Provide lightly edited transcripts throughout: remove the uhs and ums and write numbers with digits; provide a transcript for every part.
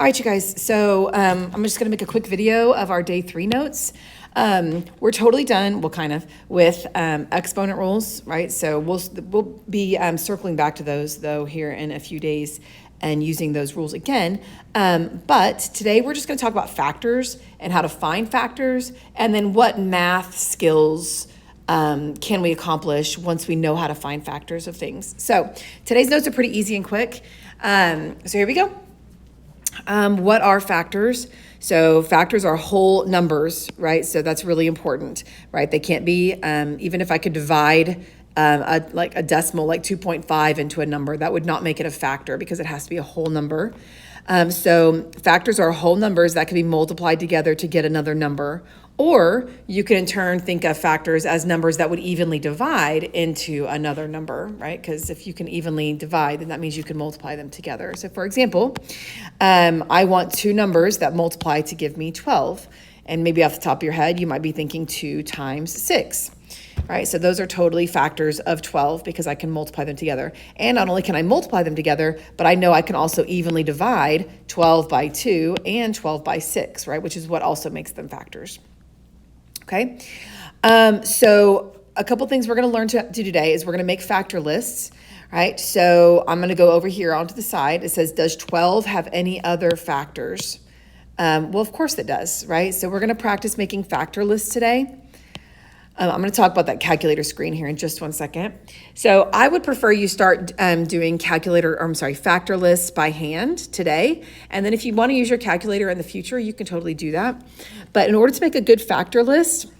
All right, you guys, so I'm just gonna make a quick video of our day 3 notes. We're totally done, well, kind of, with exponent rules, right? So we'll be circling back to those, though, here in a few days and using those rules again. But today we're just gonna talk about factors and how to find factors, and then what math skills can we accomplish once we know how to find factors of things. So today's notes are pretty easy and quick. So here we go. What are factors? So factors are whole numbers, right? So that's really important, right? They can't be, even if I could divide like a decimal, like 2.5 into a number, that would not make it a factor because it has to be a whole number. So factors are whole numbers that can be multiplied together to get another number. Or you can in turn think of factors as numbers that would evenly divide into another number, right? Because if you can evenly divide, then that means you can multiply them together. So for example, I want two numbers that multiply to give me 12. And maybe off the top of your head, you might be thinking 2 times 6. Right, so those are totally factors of 12 because I can multiply them together. And not only can I multiply them together, but I know I can also evenly divide 12 by 2 and 12 by 6, right? Which is what also makes them factors. Okay, so a couple things we're going to learn to do today is we're going to make factor lists, right? So I'm going to go over here onto the side. It says, does 12 have any other factors? Well, of course it does, right? So we're going to practice making factor lists today. I'm going to talk about that calculator screen here in just one second. So I would prefer you start doing factor lists by hand today. And then if you want to use your calculator in the future, you can totally do that. But in order to make a good factor list,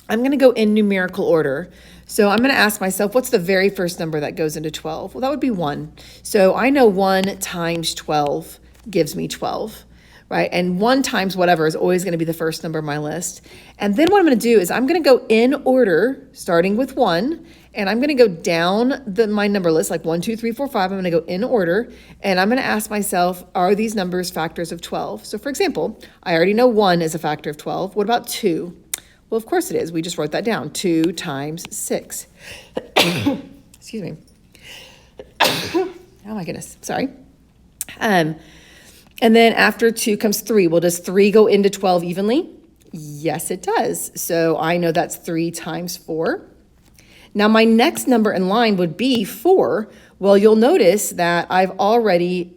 I'm going to go in numerical order. So I'm going to ask myself, what's the very first number that goes into 12? Well, that would be 1. So I know 1 times 12 gives me 12. Right? And 1 times whatever is always going to be the first number on my list. And then what I'm going to do is I'm going to go in order, starting with 1, and I'm going to go down my number list, like 1, 2, 3, 4, 5. I'm going to go in order, and I'm going to ask myself, are these numbers factors of 12? So for example, I already know 1 is a factor of 12. What about 2? Well, of course it is. We just wrote that down. 2 times 6. Excuse me. Oh my goodness. Sorry. And then after 2 comes 3. Well, does 3 go into 12 evenly? Yes, it does. So I know that's 3 times 4. Now my next number in line would be 4. Well, you'll notice that I've already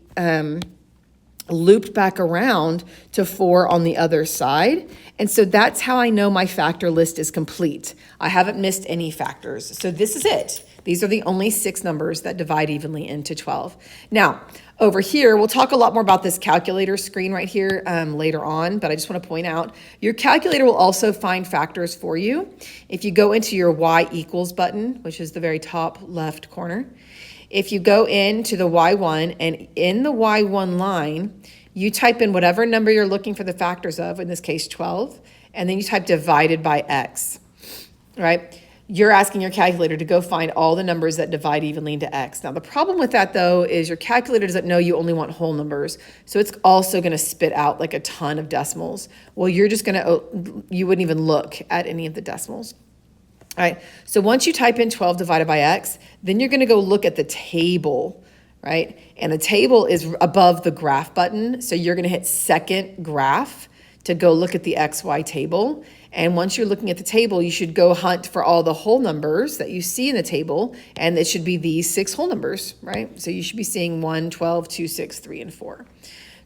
looped back around to 4 on the other side. And so that's how I know my factor list is complete. I haven't missed any factors. So this is it. These are the only 6 numbers that divide evenly into 12. Now, over here, we'll talk a lot more about this calculator screen right here later on, but I just want to point out, your calculator will also find factors for you. If you go into your Y equals button, which is the very top left corner, if you go into the Y1, and in the Y1 line, you type in whatever number you're looking for the factors of, in this case 12, and then you type divided by X, right? You're asking your calculator to go find all the numbers that divide evenly into X. Now, the problem with that, though, is your calculator doesn't know you only want whole numbers. So it's also going to spit out like a ton of decimals. Well, you're just going to, you wouldn't even look at any of the decimals. All right. So once you type in 12 divided by X, then you're going to go look at the table, right? And the table is above the graph button. So you're going to hit second graph to go look at the XY table. And once you're looking at the table, you should go hunt for all the whole numbers that you see in the table. And it should be these 6 whole numbers, right? So you should be seeing 1, 12, 2, 6, 3, and 4.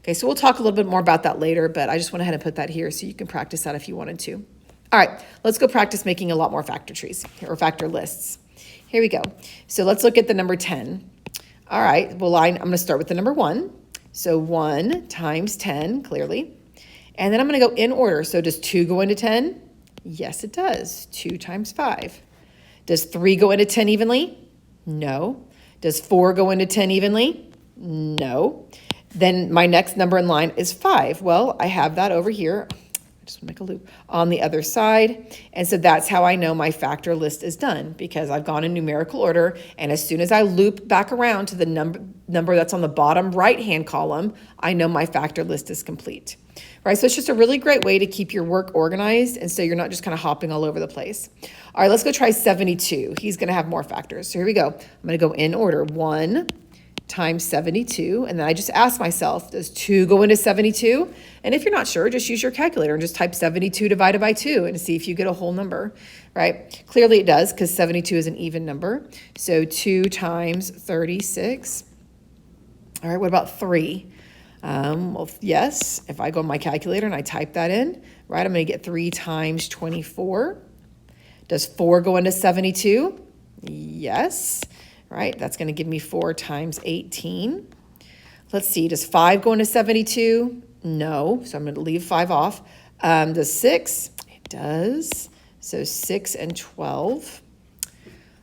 Okay, so we'll talk a little bit more about that later, but I just went ahead and put that here so you can practice that if you wanted to. All right, let's go practice making a lot more factor trees or factor lists. Here we go. So let's look at the number 10. All right, well, I'm going to start with the number 1. So 1 times 10, clearly. And then I'm going to go in order. So does 2 go into 10? Yes, it does. 2 times 5. Does 3 go into 10 evenly? No. Does 4 go into 10 evenly? No. Then my next number in line is 5. Well, I have that over here. I just want to make a loop on the other side. And so that's how I know my factor list is done, because I've gone in numerical order. And as soon as I loop back around to the number that's on the bottom right-hand column, I know my factor list is complete. Right, so it's just a really great way to keep your work organized, and so you're not just kind of hopping all over the place. All right, let's go try 72. He's going to have more factors. So here we go. I'm going to go in order. 1, times 72. And then I just ask myself, does 2 go into 72? And if you're not sure, just use your calculator and just type 72 divided by 2 and see if you get a whole number, right? Clearly it does, because 72 is an even number. So 2 times 36. All right, what about 3? Well, yes, if I go on my calculator and I type that in, right, I'm going to get 3 times 24. Does 4 go into 72? Yes, right? That's going to give me 4 times 18. Let's see, does 5 go into 72? No, so I'm going to leave 5 off. Does 6? It does. So 6 and 12.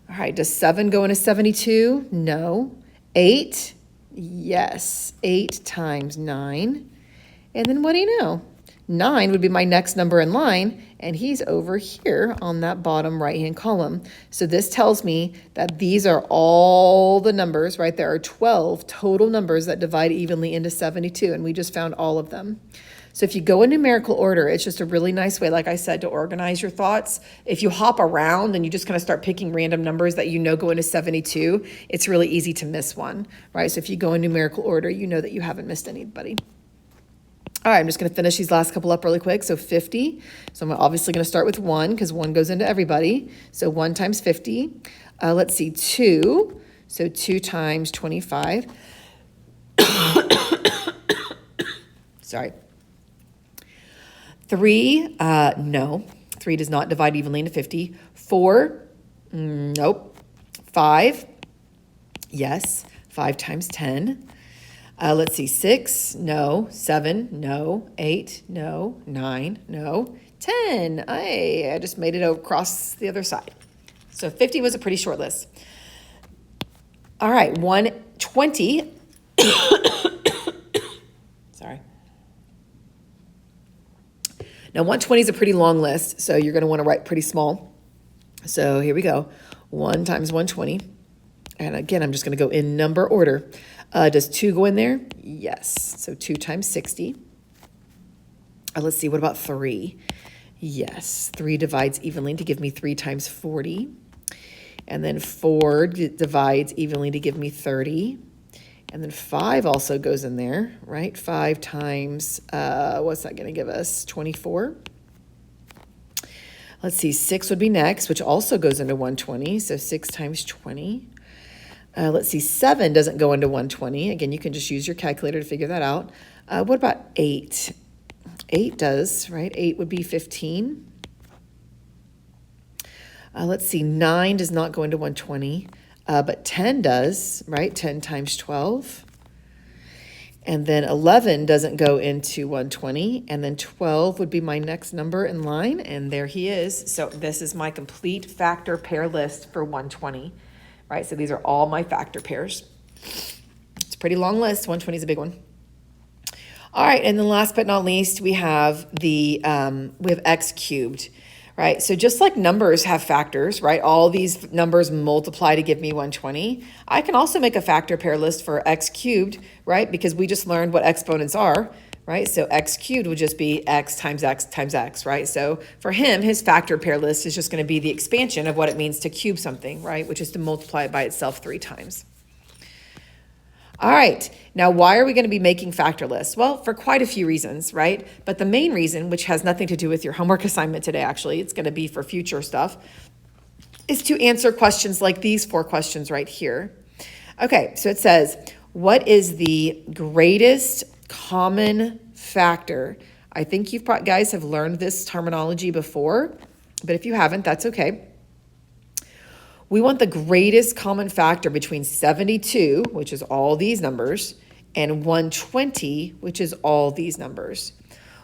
All right, does 7 go into 72? No. 8? Yes, 8 times 9. And then what do you know? 9 would be my next number in line, and he's over here on that bottom right-hand column. So this tells me that these are all the numbers, right? There are 12 total numbers that divide evenly into 72, and we just found all of them. So if you go in numerical order, it's just a really nice way, like I said, to organize your thoughts. If you hop around and you just kind of start picking random numbers that you know go into 72, it's really easy to miss one, right? So if you go in numerical order, you know that you haven't missed anybody. All right, I'm just going to finish these last couple up really quick. So 50. So I'm obviously going to start with 1 because 1 goes into everybody. So 1 times 50. Let's see, 2. So 2 times 25. Sorry. 3, no. 3 does not divide evenly into 50. 4, nope. 5, yes. 5 times 10. Let's see, 6, no. 7, no. 8, no. 9, no. 10, I just made it across the other side. So 50 was a pretty short list. All right, 120. Sorry. Now 120 is a pretty long list, so you're going to want to write pretty small. So here we go. 1 times 120. And again, I'm just going to go in number order. Does 2 go in there? Yes. So 2 times 60. Let's see, what about 3? Yes. 3 divides evenly to give me 3 times 40. And then 4 divides evenly to give me 30. And then 5 also goes in there, right? 5 times, what's that going to give us? 24. Let's see, 6 would be next, which also goes into 120. So 6 times 20. Let's see, 7 doesn't go into 120. Again, you can just use your calculator to figure that out. What about 8? 8 does, right? 8 would be 15. Let's see, 9 does not go into 120, but 10 does, right? 10 times 12. And then 11 doesn't go into 120, and then 12 would be my next number in line, and there he is. So this is my complete factor pair list for 120. Right, so these are all my factor pairs. It's a pretty long list. 120 is a big one. All right, and then last but not least, we have x cubed, right? So just like numbers have factors, right? All these numbers multiply to give me 120. I can also make a factor pair list for x cubed, right? Because we just learned what exponents are, right? So x cubed would just be x times x times x, right? So for him, his factor pair list is just going to be the expansion of what it means to cube something, right? Which is to multiply it by itself 3 times. All right, now why are we going to be making factor lists? Well, for quite a few reasons, right? But the main reason, which has nothing to do with your homework assignment today, actually, it's going to be for future stuff, is to answer questions like these 4 questions right here. Okay, so it says, what is the greatest common factor? I think you guys have learned this terminology before, but if you haven't, that's okay. We want the greatest common factor between 72, which is all these numbers, and 120, which is all these numbers.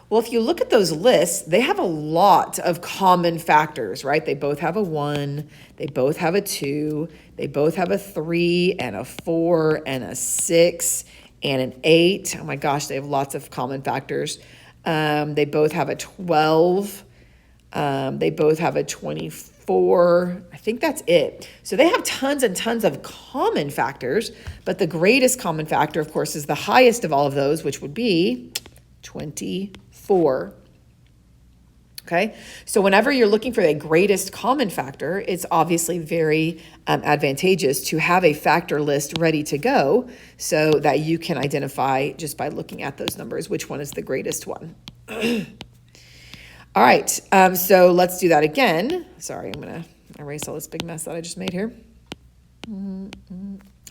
Well, if you look at those lists, they have a lot of common factors, right? They both have a 1, they both have a 2, they both have a 3 and a 4 and a 6 and an 8. Oh my gosh, they have lots of common factors. They both have a 12. They both have a 24. I think that's it. So they have tons and tons of common factors, but the greatest common factor, of course, is the highest of all of those, which would be 24. Okay, so whenever you're looking for a greatest common factor, it's obviously very advantageous to have a factor list ready to go so that you can identify just by looking at those numbers which one is the greatest one. All right, so let's do that again. Sorry, I'm going to erase all this big mess that I just made here.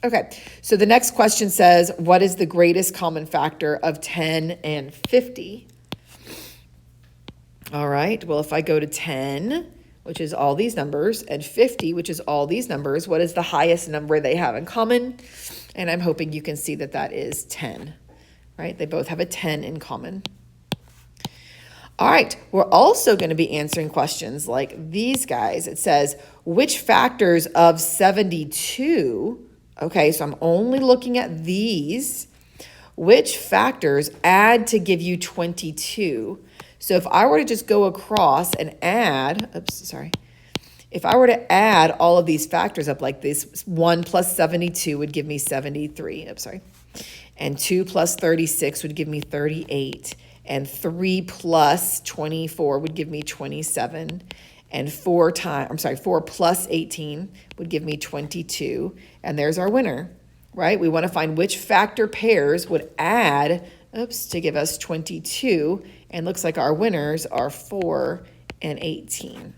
Okay, so the next question says, what is the greatest common factor of 10 and 50? All right, well, if I go to 10, which is all these numbers, and 50, which is all these numbers, what is the highest number they have in common? And I'm hoping you can see that that is 10, right? They both have a 10 in common. All right, we're also going to be answering questions like these guys. It says, which factors of 72, okay, so I'm only looking at these, which factors add to give you 22? So if I were to just go across and add, if I were to add all of these factors up like this, 1 plus 72 would give me 73, and 2 plus 36 would give me 38, and 3 plus 24 would give me 27, and 4 plus 18 would give me 22, and there's our winner, right? We want to find which factor pairs would add, to give us 22, and looks like our winners are 4 and 18.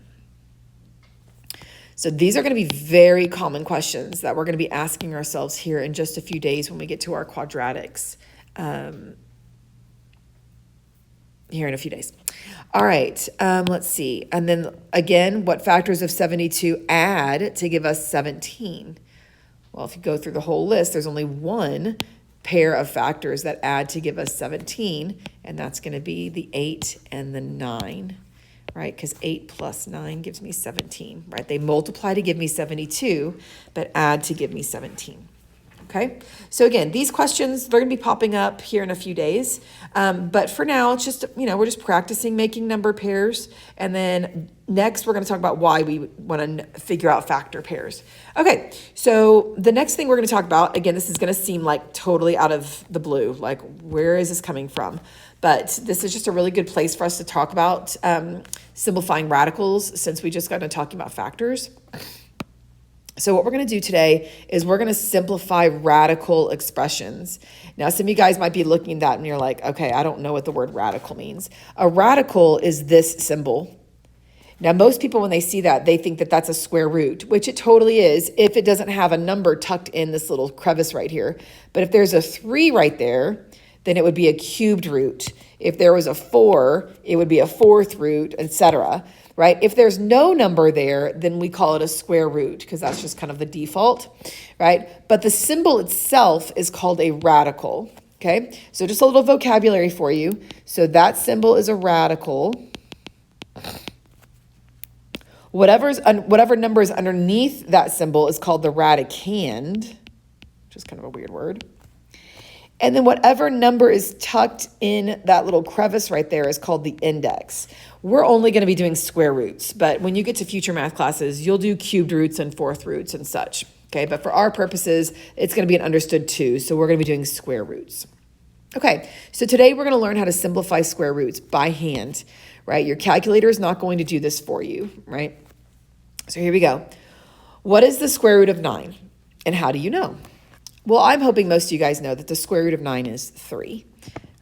So these are going to be very common questions that we're going to be asking ourselves here in just a few days when we get to our quadratics here in a few days. All right, let's see. And then again, what factors of 72 add to give us 17? Well, if you go through the whole list, there's only one pair of factors that add to give us 17, and that's going to be the 8 and the 9, right? Because 8 plus 9 gives me 17, right? They multiply to give me 72, but add to give me 17. Okay, so again, these questions, they're going to be popping up here in a few days. But for now, it's just, we're just practicing making number pairs. And then next, we're going to talk about why we want to figure out factor pairs. Okay, so the next thing we're going to talk about, again, this is going to seem like totally out of the blue. Like, where is this coming from? But this is just a really good place for us to talk about simplifying radicals since we just got into talking about factors. So what we're going to do today is we're going to simplify radical expressions. Now, some of you guys might be looking at that and you're like, okay, I don't know what the word radical means. A radical is this symbol. Now, most people, when they see that, they think that that's a square root, which it totally is if it doesn't have a number tucked in this little crevice right here. But if there's a 3 right there, then it would be a cubed root. If there was a 4, it would be a 4th root, etc., right? If there's no number there, then we call it a square root because that's just kind of the default, right? But the symbol itself is called a radical, okay? So just a little vocabulary for you. So that symbol is a radical. Whatever number is underneath that symbol is called the radicand, which is kind of a weird word. And then whatever number is tucked in that little crevice right there is called the index. We're only going to be doing square roots, but when you get to future math classes, you'll do cubed roots and 4th roots and such. Okay, but for our purposes, it's going to be an understood 2, so we're going to be doing square roots. Okay, so today we're going to learn how to simplify square roots by hand, right? Your calculator is not going to do this for you, right? So here we go. What is the square root of 9, and how do you know? Well, I'm hoping most of you guys know that the square root of 9 is 3,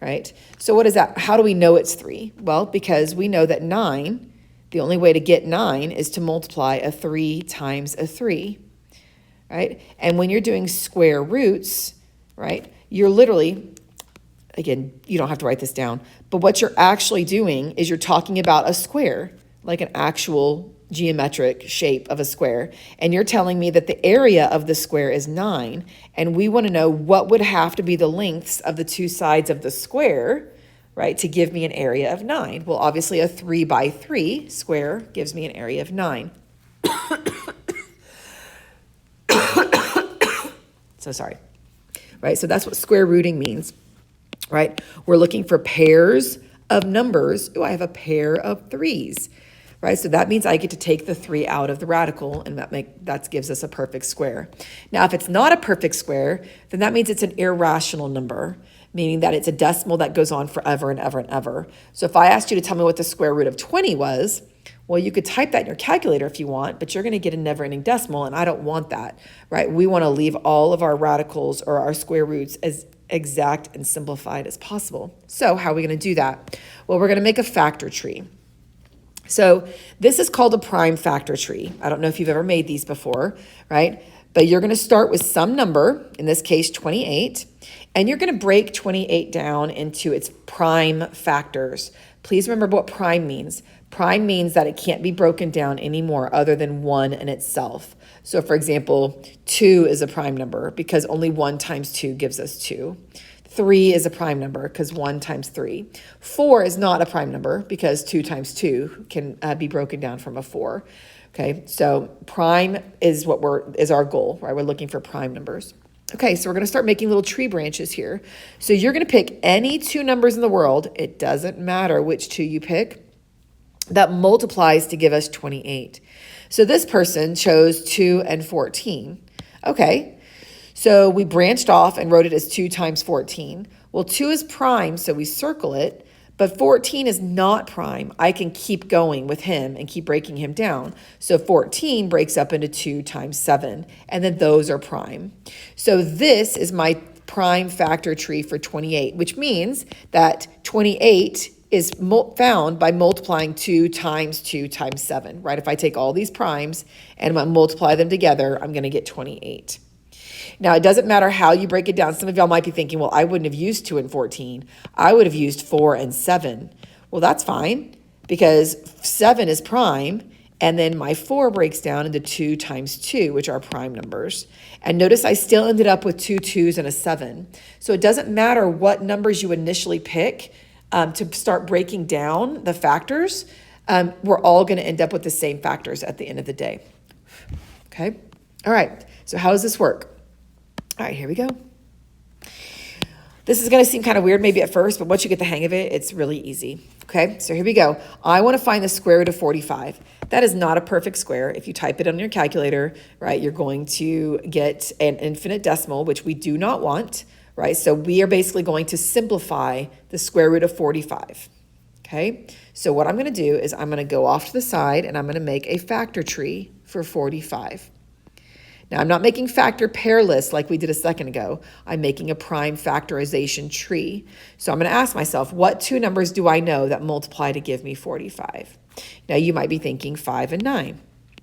right? So what is that? How do we know it's 3? Well, because we know that 9, the only way to get 9 is to multiply a 3 times a 3, right? And when you're doing square roots, right, you're literally, again, you don't have to write this down, but what you're actually doing is you're talking about a square, like an actual geometric shape of a square, and you're telling me that the area of the square is 9, and we want to know what would have to be the lengths of the two sides of the square, right, to give me an area of 9. Well, obviously a 3 by 3 square gives me an area of 9. So sorry, right? So that's what square rooting means, right? We're looking for pairs of numbers. Oh, I have a pair of 3s. Right, so that means I get to take the 3 out of the radical, and that gives us a perfect square. Now, if it's not a perfect square, then that means it's an irrational number. meaning that it's a decimal that goes on forever and ever and ever. So if I asked you to tell me what the square root of 20 was, well, you could type that in your calculator if you want, but you're going to get a never-ending decimal, and I don't want that, right? We want to leave all of our radicals or our square roots as exact and simplified as possible. So how are we going to do that? Well, we're going to make a factor tree. So this is called a prime factor tree. I don't know if you've ever made these before, right? But you're going to start with some number, in this case 28, and you're going to break 28 down into its prime factors. Please remember what prime means. Prime means that it can't be broken down anymore other than 1 in itself. So for example, 2 is a prime number because only 1 times 2 gives us 2. 3 is a prime number because 1 times 3. 4 is not a prime number because 2 times 2 can be broken down from a 4. Okay, so prime is is our goal, right? We're looking for prime numbers. Okay, so we're going to start making little tree branches here. So you're going to pick any 2 numbers in the world. It doesn't matter which 2 you pick. That multiplies to give us 28. So this person chose 2 and 14. Okay, so we branched off and wrote it as 2 times 14. Well, 2 is prime, so we circle it, but 14 is not prime. I can keep going with him and keep breaking him down. So 14 breaks up into 2 times 7, and then those are prime. So this is my prime factor tree for 28, which means that 28 is found by multiplying 2 times 7, right? If I take all these primes and I multiply them together, I'm going to get 28. Now, it doesn't matter how you break it down. Some of y'all might be thinking, well, I wouldn't have used 2 and 14. I would have used 4 and 7. Well, that's fine because 7 is prime, and then my 4 breaks down into 2 times 2, which are prime numbers. And notice I still ended up with 2 2s and a 7. So it doesn't matter what numbers you initially pick to start breaking down the factors. We're all going to end up with the same factors at the end of the day. Okay? All right. So how does this work? All right, here we go. This is going to seem kind of weird maybe at first, but once you get the hang of it, it's really easy. Okay, so here we go. I want to find the square root of 45. That is not a perfect square. If you type it on your calculator, right, you're going to get an infinite decimal, which we do not want, right? So we are basically going to simplify the square root of 45. Okay, so what I'm going to do is I'm going to go off to the side and I'm going to make a factor tree for 45. Now, I'm not making factor pair lists like we did a second ago. I'm making a prime factorization tree. So I'm going to ask myself, what 2 numbers do I know that multiply to give me 45? Now, you might be thinking 5 and 9,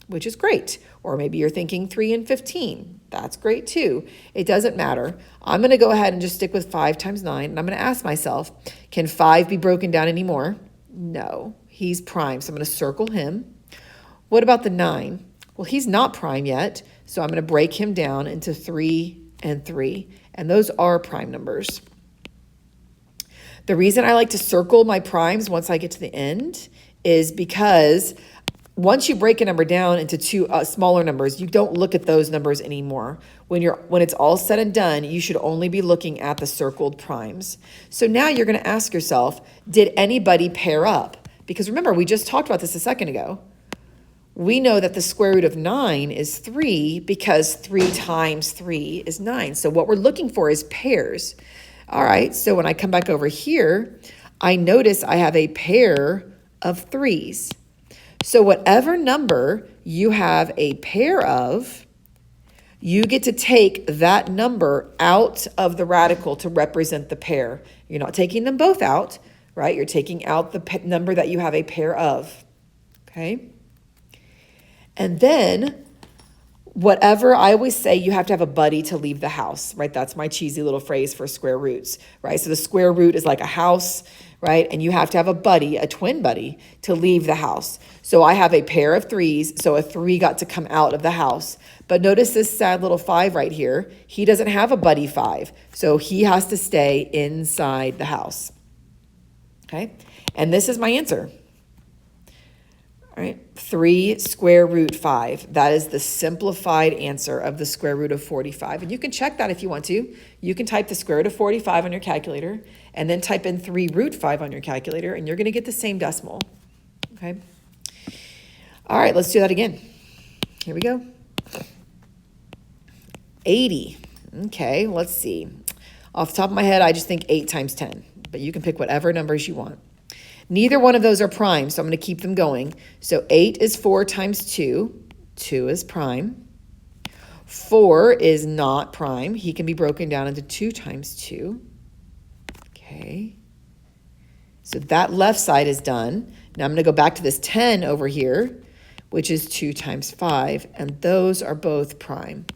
which is great. Or maybe you're thinking 3 and 15. That's great too. It doesn't matter. I'm going to go ahead and just stick with 5 times 9. And I'm going to ask myself, can 5 be broken down anymore? No, he's prime. So I'm going to circle him. What about the 9? Well, he's not prime yet. So I'm going to break him down into 3 and 3, and those are prime numbers. The reason I like to circle my primes once I get to the end is because once you break a number down into 2 smaller numbers, you don't look at those numbers anymore. When it's all said and done, you should only be looking at the circled primes. So now you're going to ask yourself, did anybody pair up? Because remember, we just talked about this a second ago. We know that the square root of 9 is 3 because 3 times 3 is 9. So what we're looking for is pairs. All right, so when I come back over here, I notice I have a pair of 3s. So whatever number you have a pair of, you get to take that number out of the radical to represent the pair. You're not taking them both out, right? You're taking out the number that you have a pair of, okay? And then whatever, I always say you have to have a buddy to leave the house, right? That's my cheesy little phrase for square roots, right? So the square root is like a house, right? And you have to have a buddy, a twin buddy, to leave the house. So I have a pair of 3s, so a 3 got to come out of the house. But notice this sad little 5 right here. He doesn't have a buddy 5, so he has to stay inside the house, okay? And this is my answer. All right, 3 square root 5. That is the simplified answer of the square root of 45. And you can check that if you want to. You can type the square root of 45 on your calculator and then type in 3 root 5 on your calculator, and you're going to get the same decimal. Okay. All right, let's do that again. Here we go. 80. Okay, let's see. Off the top of my head, I just think 8 times 10, but you can pick whatever numbers you want. Neither one of those are prime, so I'm going to keep them going. So 8 is 4 times 2. 2 is prime. 4 is not prime. He can be broken down into 2 times 2. Okay. So that left side is done. Now I'm going to go back to this 10 over here, which is 2 times 5, and those are both prime.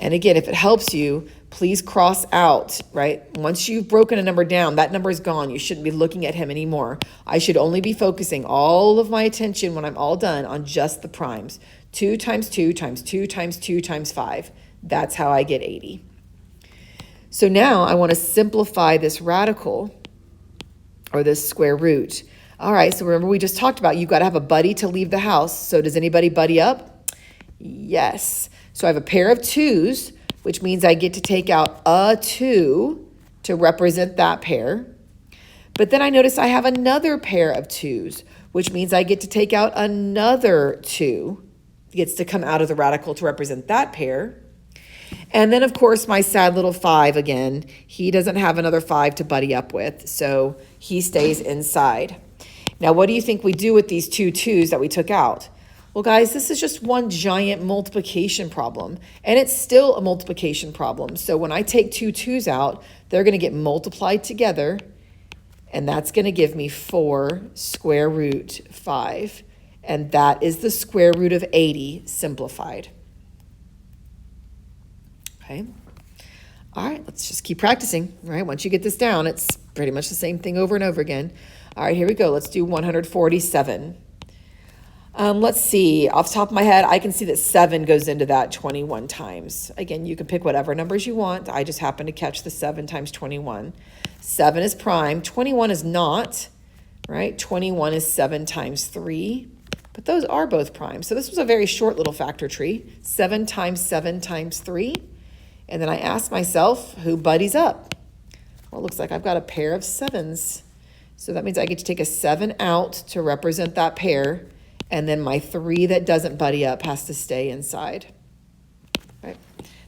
And again, if it helps you, please cross out, right? Once you've broken a number down, that number is gone. You shouldn't be looking at him anymore. I should only be focusing all of my attention when I'm all done on just the primes. 2 times 2 times 2 times 2 times 5. That's how I get 80. So now I want to simplify this radical, or this square root. All right, so remember we just talked about you've got to have a buddy to leave the house. So does anybody buddy up? Yes. So I have a pair of 2's, which means I get to take out a 2 to represent that pair. But then I notice I have another pair of 2's, which means I get to take out another 2. It gets to come out of the radical to represent that pair. And then, of course, my sad little 5 again. He doesn't have another 5 to buddy up with, so he stays inside. Now, what do you think we do with these 2 2's that we took out? Well, guys, this is just one giant multiplication problem, and it's still a multiplication problem. So when I take 2 2's out, they're going to get multiplied together, and that's going to give me 4 square root 5, and that is the square root of 80 simplified. Okay. All right, let's just keep practicing, right? Once you get this down, it's pretty much the same thing over and over again. All right, here we go. Let's do 147. Let's see. Off the top of my head, I can see that 7 goes into that 21 times. Again, you can pick whatever numbers you want. I just happen to catch the 7 times 21. 7 is prime. 21 is not, right? 21 is 7 times 3. But those are both prime. So this was a very short little factor tree. 7 times 3. And then I ask myself, who buddies up? Well, it looks like I've got a pair of 7's. So that means I get to take a 7 out to represent that pair. And then my 3 that doesn't buddy up has to stay inside. Right?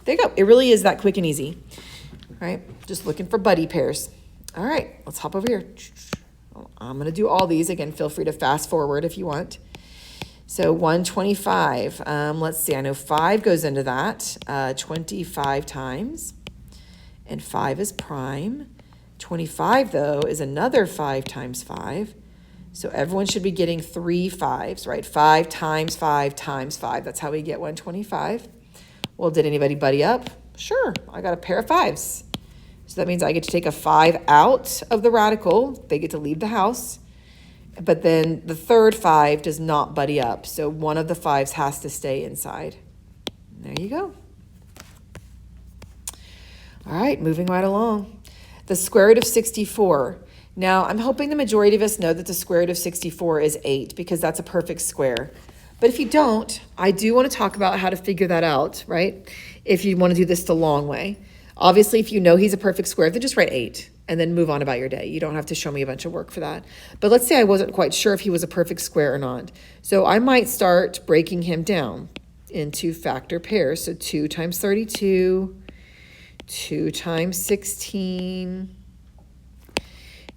There you go. It really is that quick and easy. Right? Just looking for buddy pairs. All right, let's hop over here. I'm going to do all these. Again, feel free to fast forward if you want. So 125, let's see, I know 5 goes into that 25 times, and 5 is prime. 25, though, is another 5 times 5. So everyone should be getting 3 5s, right? 5 times 5 times 5. That's how we get 125. Well, did anybody buddy up? Sure, I got a pair of 5s. So that means I get to take a 5 out of the radical. They get to leave the house. But then the third 5 does not buddy up. So one of the 5s has to stay inside. There you go. All right, moving right along. The square root of 64. Now, I'm hoping the majority of us know that the square root of 64 is 8 because that's a perfect square. But if you don't, I do want to talk about how to figure that out, right? If you want to do this the long way. Obviously, if you know he's a perfect square, then just write 8 and then move on about your day. You don't have to show me a bunch of work for that. But let's say I wasn't quite sure if he was a perfect square or not. So I might start breaking him down into factor pairs. So 2 times 32, 2 times 16.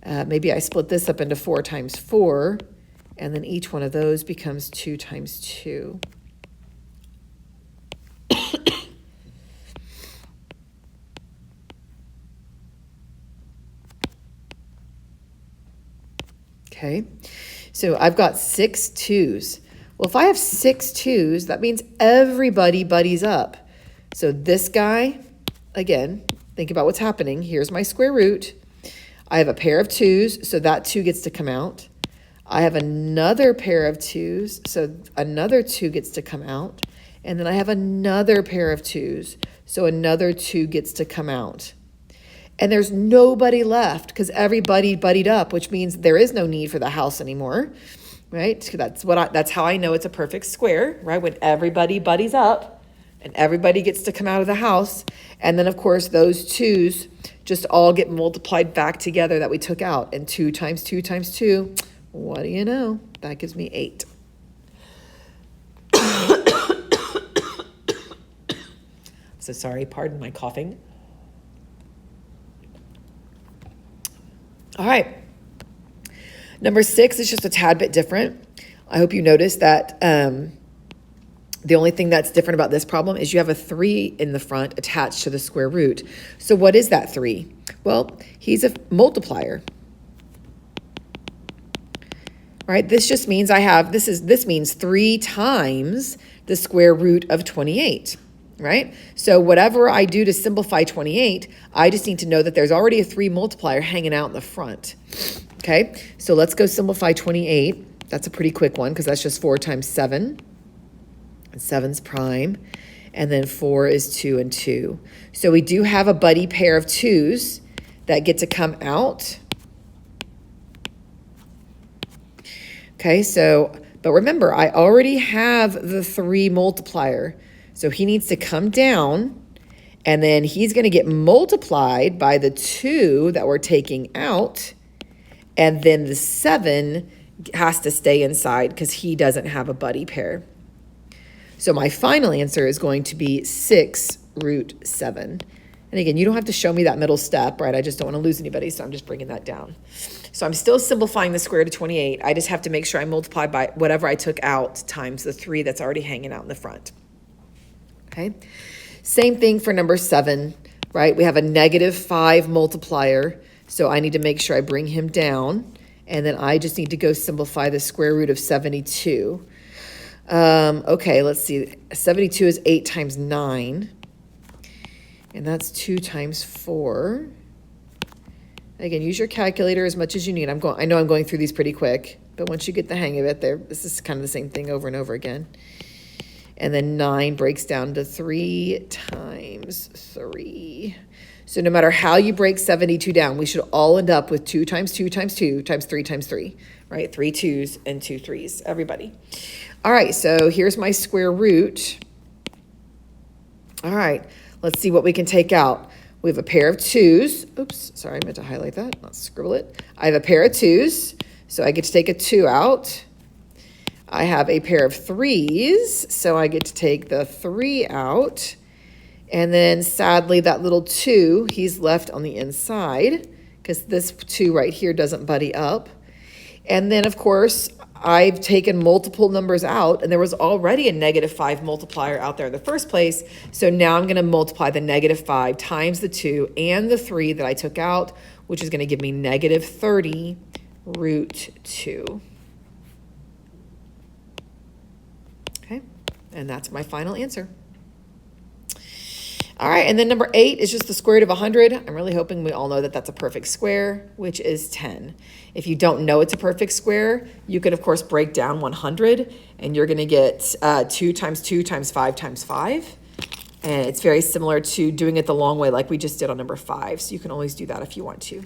Maybe I split this up into 4 times 4, and then each one of those becomes 2 times 2. Okay, so I've got 6 2's. Well, if I have 6 2's, that means everybody buddies up. So this guy, again, think about what's happening. Here's my square root. I have a pair of 2's, so that 2 gets to come out. I have another pair of 2's, so another 2 gets to come out. And then I have another pair of 2's, so another 2 gets to come out. And there's nobody left because everybody buddied up, which means there is no need for the house anymore, right? That's how I know it's a perfect square, right? When everybody buddies up and everybody gets to come out of the house. And then, of course, those 2's just all get multiplied back together that we took out. And 2 times 2 times 2, what do you know? That gives me 8. So sorry, pardon my coughing. All right. Number 6 is just a tad bit different. I hope you noticed that the only thing that's different about this problem is you have a 3 in the front attached to the square root. So what is that 3? Well, he's a multiplier. Right? This just means this means 3 times the square root of 28, right? So whatever I do to simplify 28, I just need to know that there's already a 3 multiplier hanging out in the front. Okay, so let's go simplify 28. That's a pretty quick one because that's just 4 times 7. And 7's prime. And then 4 is 2 and 2. So we do have a buddy pair of 2's that get to come out. Okay, so, but remember, I already have the 3 multiplier. So he needs to come down, and then he's going to get multiplied by the 2 that we're taking out, and then the 7 has to stay inside because he doesn't have a buddy pair. So my final answer is going to be 6 root 7. And again, you don't have to show me that middle step, right? I just don't want to lose anybody, so I'm just bringing that down. So I'm still simplifying the square root of 28. I just have to make sure I multiply by whatever I took out times the 3 that's already hanging out in the front. Okay. Same thing for number 7, right? We have a -5 multiplier, so I need to make sure I bring him down, and then I just need to go simplify the square root of 72. Okay, let's see. 72 is 8 times 9. And that's 2 times 4. Again, use your calculator as much as you need. I know I'm going through these pretty quick, but once you get the hang of it, this is kind of the same thing over and over again. And then 9 breaks down to 3 times 3. So no matter how you break 72 down, we should all end up with 2 times 2 times 2 times 3 times 3, right? 3 2's and 2 3's, everybody. All right, so here's my square root. All right. Let's see what we can take out. We have a pair of 2's. Oops, sorry, I meant to highlight that. Let's scribble it. I have a pair of 2's, so I get to take a 2 out. I have a pair of 3's, so I get to take the 3 out. And then, sadly, that little 2, he's left on the inside because this 2 right here doesn't buddy up. And then, of course, I've taken multiple numbers out, and there was already a -5 multiplier out there in the first place. So now I'm going to multiply the -5 times the 2 and the 3 that I took out, which is going to give me -30 root 2. Okay, and that's my final answer. All right, and then number 8 is just the square root of 100. I'm really hoping we all know that that's a perfect square, which is 10. If you don't know it's a perfect square, you can, of course, break down 100, and you're going to get 2 times 2 times 5 times 5. And it's very similar to doing it the long way like we just did on number 5, so you can always do that if you want to.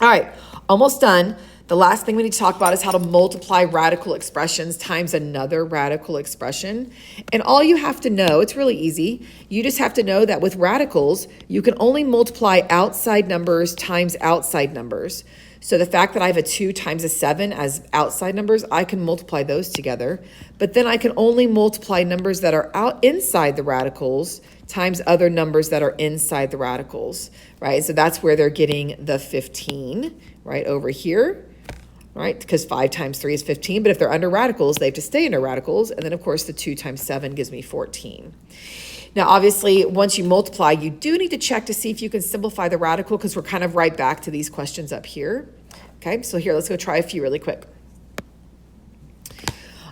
All right, almost done. The last thing we need to talk about is how to multiply radical expressions times another radical expression. And all you have to know, it's really easy. You just have to know that with radicals, you can only multiply outside numbers times outside numbers. So the fact that I have a 2 times a 7 as outside numbers, I can multiply those together. But then I can only multiply numbers that are out inside the radicals times other numbers that are inside the radicals, right? So that's where they're getting the 15, right, over here. Right, because 5 times 3 is 15, but if they're under radicals, they have to stay under radicals, and then, of course, the 2 times 7 gives me 14. Now, obviously, once you multiply, you do need to check to see if you can simplify the radical, because we're kind of right back to these questions up here. Okay, so here, let's go try a few really quick.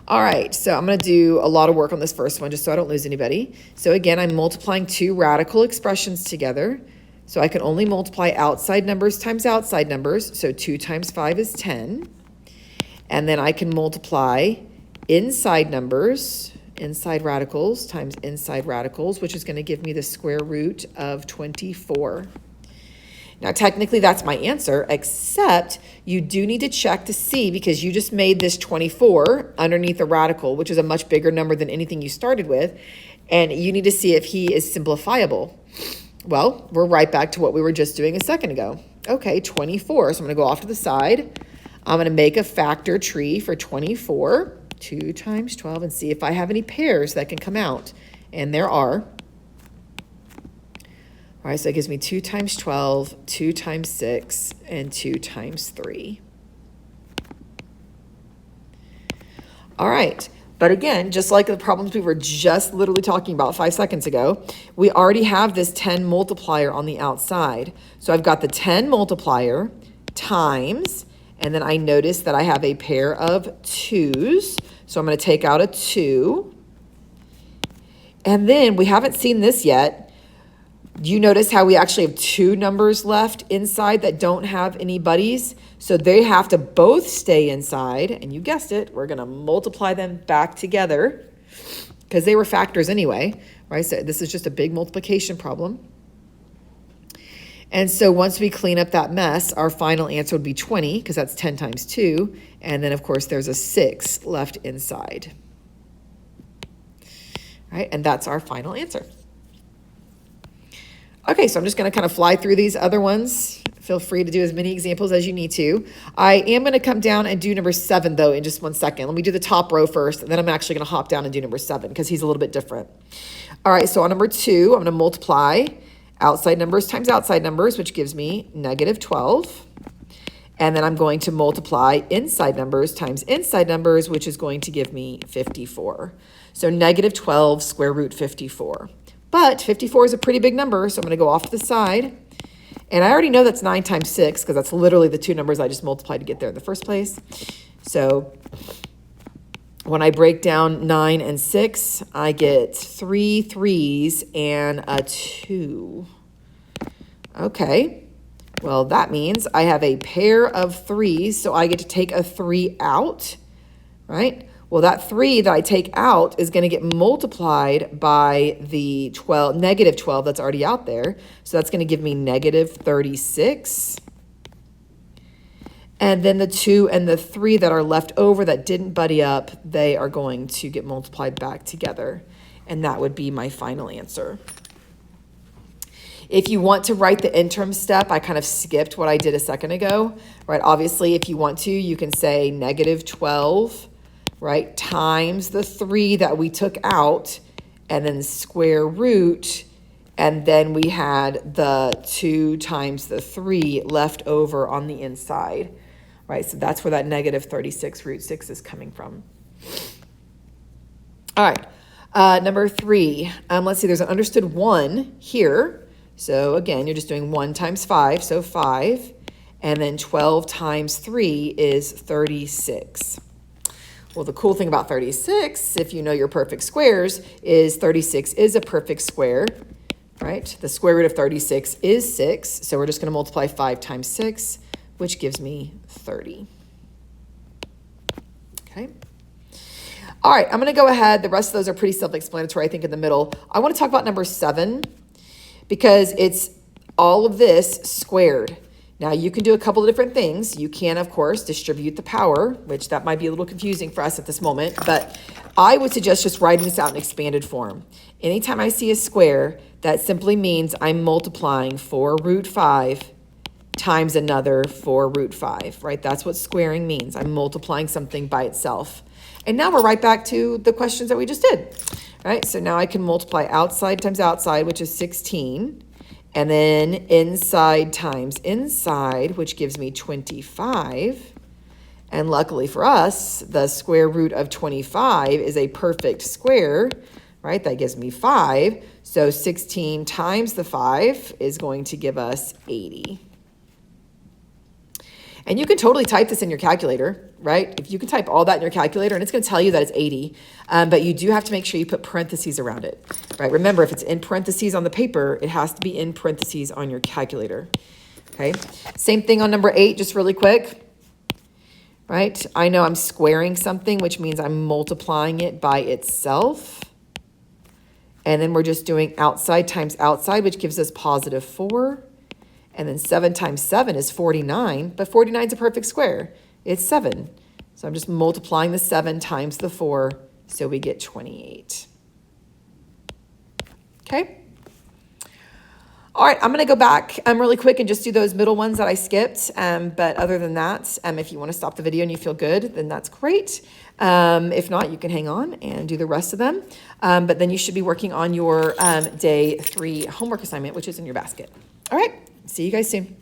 All right, so I'm going to do a lot of work on this first one, just so I don't lose anybody. So again, I'm multiplying 2 radical expressions together. So I can only multiply outside numbers times outside numbers. So 2 times 5 is 10. And then I can multiply inside numbers, inside radicals times inside radicals, which is going to give me the square root of 24. Now, technically, that's my answer, except you do need to check to see, because you just made this 24 underneath a radical, which is a much bigger number than anything you started with, and you need to see if he is simplifiable. Well, we're right back to what we were just doing a second ago. Okay, 24. So I'm going to go off to the side. I'm going to make a factor tree for 24, 2 times 12, and see if I have any pairs that can come out. And there are. All right, so it gives me 2 times 12, 2 times 6, and 2 times 3. All right, but again, just like the problems we were just literally talking about 5 seconds ago, we already have this 10 multiplier on the outside. So I've got the 10 multiplier times, and then I notice that I have a pair of 2's. So I'm going to take out a 2. And then we haven't seen this yet. You notice how we actually have 2 numbers left inside that don't have any buddies? So they have to both stay inside. And you guessed it, we're going to multiply them back together because they were factors anyway, right? So this is just a big multiplication problem. And so once we clean up that mess, our final answer would be 20 because that's 10 times 2. And then, of course, there's a 6 left inside. Right? And that's our final answer. Okay, so I'm just going to kind of fly through these other ones. Feel free to do as many examples as you need to. I am going to come down and do number 7, though, in just 1 second. Let me do the top row first, and then I'm actually going to hop down and do number 7 because he's a little bit different. All right, so on number 2, I'm going to multiply outside numbers times outside numbers, which gives me negative 12. And then I'm going to multiply inside numbers times inside numbers, which is going to give me 54. So negative 12 square root 54. But 54 is a pretty big number, so I'm going to go off to the side. And I already know that's 9 times 6, because that's literally the 2 numbers I just multiplied to get there in the first place. So when I break down 9 and 6, I get 3 3s and a 2. Okay, well, that means I have a pair of 3s, so I get to take a 3 out, right? Well, that 3 that I take out is going to get multiplied by the negative 12 that's already out there. So that's going to give me negative 36. And then the 2 and the 3 that are left over that didn't buddy up, they are going to get multiplied back together. And that would be my final answer. If you want to write the interim step, I kind of skipped what I did a second ago, right? Obviously, if you want to, you can say negative 12, right, times the 3 that we took out, and then square root, and then we had the 2 times the 3 left over on the inside, right? So that's where that negative 36 root 6 is coming from. All right, number 3, let's see, there's an understood 1 here. So again, you're just doing 1 times 5, so 5, and then 12 times 3 is 36. Well, the cool thing about 36, if you know your perfect squares, is 36 is a perfect square, right? The square root of 36 is 6, so we're just going to multiply 5 times 6, which gives me 30. Okay. All right, I'm going to go ahead. The rest of those are pretty self-explanatory, I think, in the middle. I want to talk about number 7 because it's all of this squared. Now, you can do a couple of different things. You can, of course, distribute the power, which that might be a little confusing for us at this moment, but I would suggest just writing this out in expanded form. Anytime I see a square, that simply means I'm multiplying 4 root 5 times another 4 root 5, right? That's what squaring means. I'm multiplying something by itself. And now we're right back to the questions that we just did, right? So now I can multiply outside times outside, which is 16. And then inside times inside, which gives me 25. And luckily for us, the square root of 25 is a perfect square, right? That gives me 5. So 16 times the 5 is going to give us 80. And you can totally type this in your calculator, right? If you can type all that in your calculator, and it's going to tell you that it's 80, but you do have to make sure you put parentheses around it, right? Remember, if it's in parentheses on the paper, it has to be in parentheses on your calculator, okay? Same thing on number 8, just really quick, right? I know I'm squaring something, which means I'm multiplying it by itself. And then we're just doing outside times outside, which gives us positive 4. And then 7 times 7 is 49, but 49 is a perfect square. It's 7. So I'm just multiplying the 7 times the 4, so we get 28. Okay? All right, I'm gonna go back really quick and just do those middle ones that I skipped. But other than that, if you wanna stop the video and you feel good, then that's great. If not, you can hang on and do the rest of them. But then you should be working on your day 3 homework assignment, which is in your basket. All right, see you guys soon.